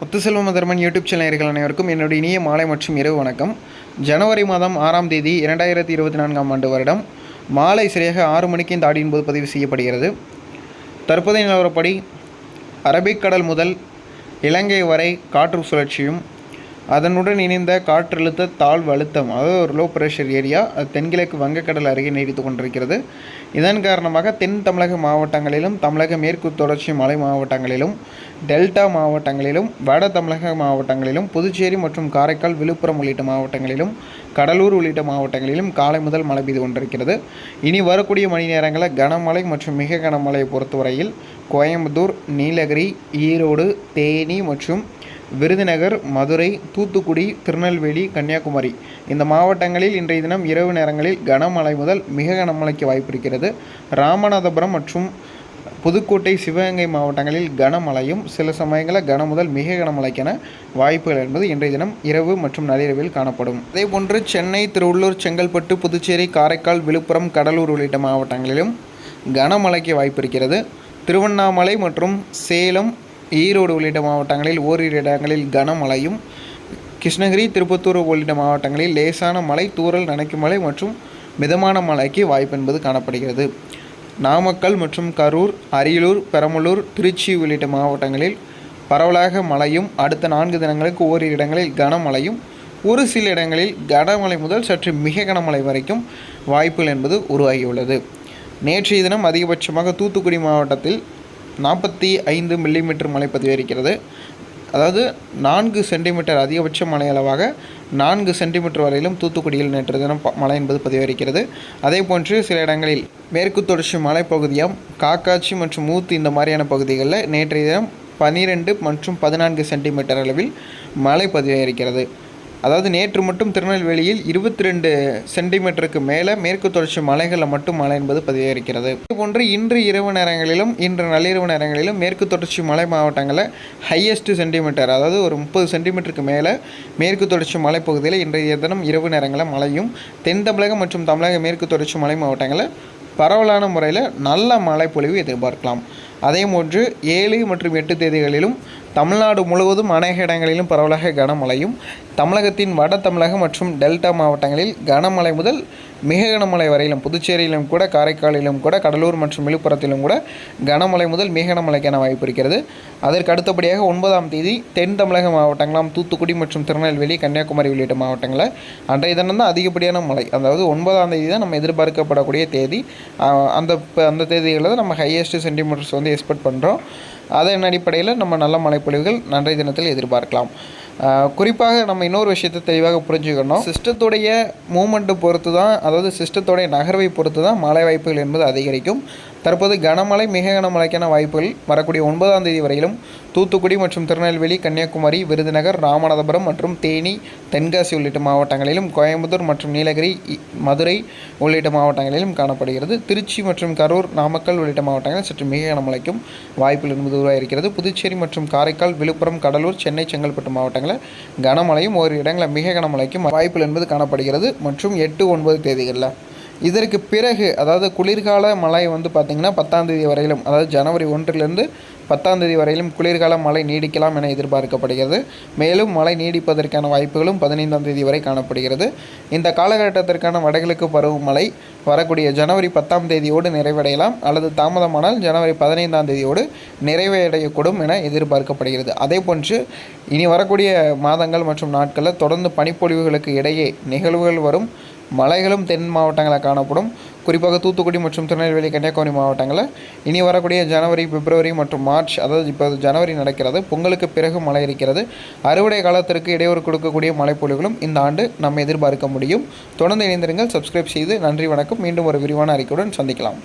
Muthuselvam Dharman YouTube channel நேயர்கள் அனைவருக்கும் என்னுடைய இனிய மாலை மற்றும் இரவு வணக்கம். ஜனவரி மாதம் 6ஆம் தேதி 2024ஆம் ஆண்டு வருடம் மாலை சரியாக 6 மணிக்கு இந்த ஆடியின் போது பதிவு செய்யப்படுகிறது. தற்போதைய நிலவரப்படி அரபிக்கடல் முதல் இலங்கை வரை காற்று சுழற்சியும் அதனுடன் இணைந்த காற்றழுத்த தாழ்வு அழுத்தம், அதாவது ஒரு லோ ப்ரெஷர் ஏரியா, அது தென்கிழக்கு வங்கக்கடல் அருகே நீடித்து கொண்டிருக்கிறது. இதன் காரணமாக தென் தமிழக மாவட்டங்களிலும் தமிழக மேற்கு தொடர்ச்சி மலை மாவட்டங்களிலும் டெல்டா மாவட்டங்களிலும் வட தமிழக மாவட்டங்களிலும் புதுச்சேரி மற்றும் காரைக்கால் விழுப்புரம் உள்ளிட்ட மாவட்டங்களிலும் கடலூர் உள்ளிட்ட மாவட்டங்களிலும் காலை முதல் மழை பெய்து கொண்டிருக்கிறது. இனி வரக்கூடிய மணி நேரங்களில் கனமழை மற்றும் மிக கனமழையை பொறுத்தவரையில் கோயம்புத்தூர், நீலகிரி, ஈரோடு, தேனி மற்றும் விருதுநகர், மதுரை, தூத்துக்குடி, திருநெல்வேலி, கன்னியாகுமரி இந்த மாவட்டங்களில் இன்றைய தினம் இரவு நேரங்களில் கனமழை முதல் மிக கனமழைக்கு வாய்ப்பு இருக்கிறது. ராமநாதபுரம் மற்றும் புதுக்கோட்டை, சிவகங்கை மாவட்டங்களில் கனமழையும் சில சமயங்களில் கன முதல் மிக கனமழைக்கான வாய்ப்புகள் என்பது இன்றைய தினம் இரவு மற்றும் நள்ளிரவில் காணப்படும். அதேபோன்று சென்னை, திருவள்ளூர், செங்கல்பட்டு, புதுச்சேரி, காரைக்கால், விழுப்புரம், கடலூர் உள்ளிட்ட மாவட்டங்களிலும் கனமழைக்கு வாய்ப்பு இருக்கிறது. திருவண்ணாமலை மற்றும் சேலம், ஈரோடு உள்ளிட்ட மாவட்டங்களில் ஓரிரு இடங்களில் கனமழையும், கிருஷ்ணகிரி, திருப்பத்தூர் உள்ளிட்ட மாவட்டங்களில் லேசான மழை, தூறல், நனைக்கும் மழை மற்றும் மிதமான மழைக்கு வாய்ப்பு என்பது காணப்படுகிறது. நாமக்கல் மற்றும் கரூர், அரியலூர், பெரம்பலூர், திருச்சி உள்ளிட்ட மாவட்டங்களில் பரவலாக மழையும் அடுத்த 4 தினங்களுக்கு ஓரிரு இடங்களில் கனமழையும் ஒரு சில இடங்களில் கனமழை முதல் சற்று மிக கனமழை வரைக்கும் வாய்ப்புகள் என்பது உருவாகியுள்ளது. நேற்றைய தினம் அதிகபட்சமாக தூத்துக்குடி மாவட்டத்தில் 45 மில்லிமீட்டர் மழை பதிவாகிறது. அதாவது 4 சென்டிமீட்டர் அதிகபட்ச மழை அளவாக 4 சென்டிமீட்டர் வரையிலும் தூத்துக்குடியில் நேற்று தினம் மழை என்பது பதிவாகிறது. அதே போன்று சில இடங்களில் மேற்கு தொடர்ச்சி மலைப்பகுதியாம் காக்காட்சி மற்றும் ஊத்து இந்த மாதிரியான பகுதிகளில் நேற்றைய தினம் 12 மற்றும் 14 சென்டிமீட்டர் அளவில் மழை பதிவாகிறது. அதாவது நேற்று மட்டும் திருநெல்வேலியில் 22 சென்டிமீட்டருக்கு மேலே மேற்கு தொடர்ச்சி மலைகளில் மட்டும் மழை என்பது பதிவாகிறது. இதுபோன்று இன்று இரவு நேரங்களிலும் இன்று நள்ளிரவு நேரங்களிலும் மேற்கு தொடர்ச்சி மலை மாவட்டங்களில் ஹையஸ்ட் சென்டிமீட்டர், அதாவது ஒரு 30 சென்டிமீட்டருக்கு மேலே மேற்கு தொடர்ச்சி மலைப்பகுதியில் இன்றைய தினம் இரவு நேரங்களில் மழையும், தென் தமிழகம் மற்றும் தமிழக மேற்கு தொடர்ச்சி மலை மாவட்டங்களில் பரவலான முறையில் நல்ல மழை பொழிவு எதிர்பார்க்கலாம். அதேபோன்று 7 மற்றும் 8 தேதிகளிலும் தமிழ்நாடு முழுவதும் அநேக இடங்களிலும் பரவலாக கனமழையும், தமிழகத்தின் வட தமிழகம் மற்றும் டெல்டா மாவட்டங்களில் கனமழை முதல் மிக கனமழை வரையிலும் புதுச்சேரியிலும் கூட, காரைக்காலிலும் கூட, கடலூர் மற்றும் விழுப்புரத்திலும் கூட கனமழை முதல் மிக கனமழைக்கான வாய்ப்பு இருக்கிறது. அதற்கு அடுத்தபடியாக 9ஆம் தேதி தென் தமிழக மாவட்டங்களாம் தூத்துக்குடி மற்றும் திருநெல்வேலி, கன்னியாகுமரி உள்ளிட்ட மாவட்டங்களில் அன்றைய தினம் தான் அதிகப்படியான மழை, அதாவது 9ஆம் தேதி தான் நம்ம எதிர்பார்க்கப்படக்கூடிய தேதி. அந்த தேதிகளில் தான் நம்ம ஹையஸ்ட் சென்டிமீட்டர்ஸ் வந்து எக்ஸ்பெக்ட் பண்ணுறோம். அதன் அடிப்படையில் நம்ம நல்ல மழைப்பொழிவுகள் அன்றைய தினத்தில் எதிர்பார்க்கலாம். குறிப்பாக நம்ம இன்னொரு விஷயத்தை தெளிவாக புரிஞ்சுக்கணும். சிஸ்டத்துடைய மூமெண்ட்டை பொறுத்து தான், அதாவது சிஸ்டத்துடைய நகர்வை பொறுத்து தான் மழை வாய்ப்புகள் என்பது அதிகரிக்கும். தற்போது கனமழை மிக கனமழைக்கான வாய்ப்புகள் வரக்கூடிய 9ஆம் தேதி வரையிலும் தூத்துக்குடி மற்றும் திருநெல்வேலி, கன்னியாகுமரி, விருதுநகர், ராமநாதபுரம் மற்றும் தேனி, தென்காசி உள்ளிட்ட மாவட்டங்களிலும், கோயம்புத்தூர் மற்றும் நீலகிரி, மதுரை உள்ளிட்ட மாவட்டங்களிலும் காணப்படுகிறது. திருச்சி மற்றும் கரூர், நாமக்கல் உள்ளிட்ட மாவட்டங்களில் சற்று மிக கனமழைக்கும் வாய்ப்புகள் என்பது உருவாகிறது. புதுச்சேரி மற்றும் காரைக்கால், விழுப்புரம், கடலூர், சென்னை, செங்கல்பட்டு மாவட்டங்களில் கனமழையும் ஒரு இடங்களில் மிக கனமழைக்கும் வாய்ப்புகள் என்பது காணப்படுகிறது. மற்றும் 8, 9 தேதிகளில் இதற்கு பிறகு, அதாவது குளிர்கால மழை வந்து பார்த்திங்கன்னா 10ஆம் தேதி வரையிலும், அதாவது ஜனவரி 1லிருந்து 10ஆம் தேதி வரையிலும் குளிர்கால மழை நீடிக்கலாம் என எதிர்பார்க்கப்படுகிறது. மேலும் மழை நீடிப்பதற்கான வாய்ப்புகளும் 15ஆம் தேதி வரை காணப்படுகிறது. இந்த காலகட்டத்திற்கான வடகிழக்கு பருவமழை வரக்கூடிய ஜனவரி 10ஆம் தேதியோடு நிறைவடையலாம், அல்லது தாமதமானால் ஜனவரி 15ஆம் தேதியோடு நிறைவடையக்கூடும் என எதிர்பார்க்கப்படுகிறது. அதேபோன்று இனி வரக்கூடிய மாதங்கள் மற்றும் நாட்களில் தொடர்ந்து பனிப்பொழிவுகளுக்கு இடையே நிகழ்வுகள் வரும். மலைகளும் தென் மாவட்டங்களில் காணப்படும். குறிப்பாக தூத்துக்குடி மற்றும் திருநெல்வேலி, கன்னியாகுமரி மாவட்டங்களில் இனி வரக்கூடிய ஜனவரி, பிப்ரவரி மற்றும் மார்ச், அதாவது இப்போ ஜனவரி நடக்கிறது, பொங்கலுக்கு பிறகு மழை இருக்கிறது. அறுவடை காலத்திற்கு இடையூறு கொடுக்கக்கூடிய மழைப்பொழிவுகளும் இந்த ஆண்டு நம்ம எதிர்பார்க்க முடியும். தொடர்ந்து இணைந்திருங்கள், சப்ஸ்கிரைப் செய்து. நன்றி, வணக்கம். மீண்டும் ஒரு விரிவான அறிக்கையுடன் சந்திக்கலாம்.